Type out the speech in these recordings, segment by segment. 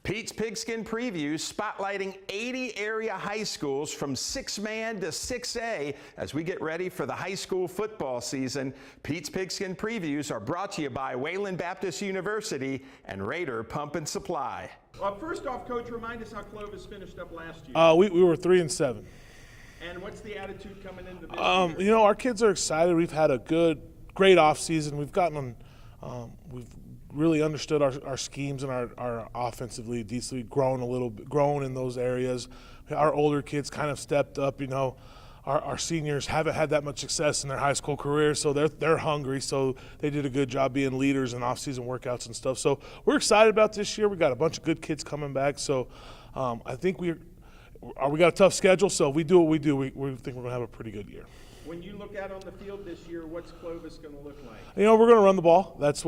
Pete's Pigskin Previews spotlighting 80 area high schools from 6-man to 6A as we get ready for the high school football season. Pete's Pigskin Previews are brought to you by Wayland Baptist University and Raider Pump and Supply. Well, first off, Coach, remind us how Clovis finished up last year. We were 3-7. And what's the attitude coming into this year? You know, our kids are excited. We've had a great off season. We've gotten we've really understood our schemes and our offensively decently grown in those areas. Our older kids kind of stepped up. You know, our seniors haven't had that much success in their high school career, so they're hungry. So they did a good job being leaders in off-season workouts and stuff. So we're excited about this year. We got a bunch of good kids coming back. So I think we got a tough schedule. So if we do what we do, we think we're going to have a pretty good year. When you look out on the field this year, what's Clovis going to look like? You know, we're going to run the ball. That's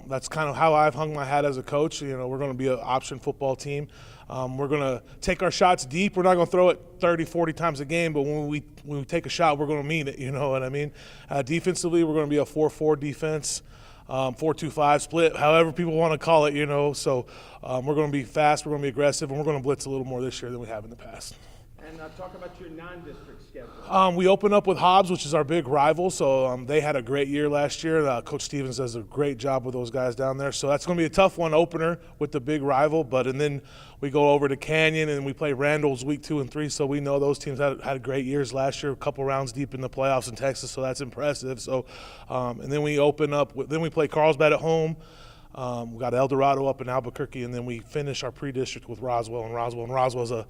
that's kind of how I've hung my hat as a coach. You know, we're going to be an option football team. We're going to take our shots deep. We're not going to throw it 30, 40 times a game, but when we take a shot, we're going to mean it. You know what I mean? Defensively, we're going to be a 4-4 defense, 4-2-5 split, however people want to call it. You know, so we're going to be fast. We're going to be aggressive, and we're going to blitz a little more this year than we have in the past. And talk about your non-district schedule. We open up with Hobbs, which is our big rival. So they had a great year last year. Coach Stevens does a great job with those guys down there. So that's going to be a tough one opener with the big rival. And then we go over to Canyon and we play Randall's week 2 and 3. So we know those teams had great years last year, a couple rounds deep in the playoffs in Texas. So that's impressive. So and then we open up. Then we play Carlsbad at home. We got El Dorado up in Albuquerque, and then we finish our pre-district with Roswell. And Roswell's a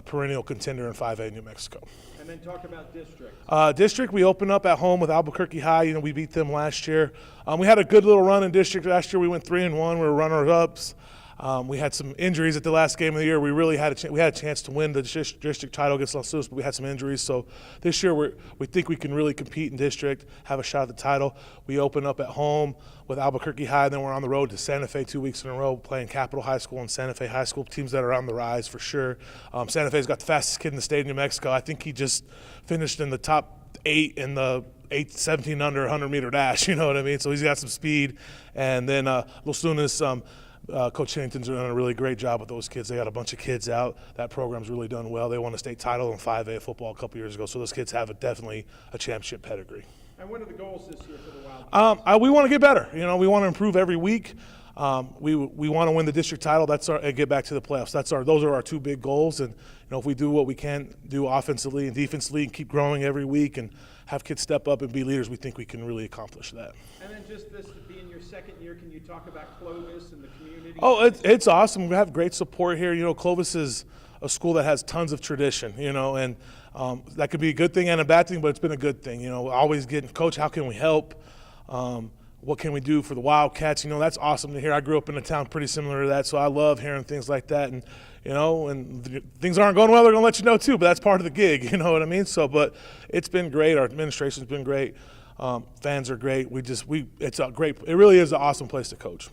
perennial contender in 5A New Mexico. And then talk about district. District, we open up at home with Albuquerque High. You know, we beat them last year. We had a good little run in district last year. We went 3-1. We were runners-ups. We had some injuries at the last game of the year. We really had a chance to win the district title against Los Luis, but we had some injuries. So this year we think we can really compete in district, have a shot at the title. We open up at home with Albuquerque High, then we're on the road to Santa Fe 2 weeks in a row, playing Capital High School and Santa Fe High School, teams that are on the rise for sure. Santa Fe's got the fastest kid in the state of New Mexico. I think he just finished in the top 8 in the 17 under 100-meter dash, you know what I mean? So he's got some speed. And then Los Lunas, Coach Hennington's done a really great job with those kids. They got a bunch of kids out. That program's really done well. They won a state title in 5A football a couple years ago, so those kids have definitely a championship pedigree. And what are the goals this year for the Wildcats? We want to get better. You know, we want to improve every week. We want to win the district title. And get back to the playoffs. Those are our 2 big goals. And you know, if we do what we can do offensively and defensively, and keep growing every week, and have kids step up and be leaders, we think we can really accomplish that. And then just this being your second year, can you talk about Clovis and the community? Oh, it's awesome. We have great support here. You know, Clovis is a school that has tons of tradition, you know, and that could be a good thing and a bad thing, but it's been a good thing. You know, always getting, Coach, how can we help? What can we do for the Wildcats? You know, that's awesome to hear. I grew up in a town pretty similar to that, so I love hearing things like that. And, you know, and things aren't going well, they're going to let you know too, but that's part of the gig, you know what I mean? So, but it's been great. Our administration's been great. Fans are great. It really is an awesome place to coach.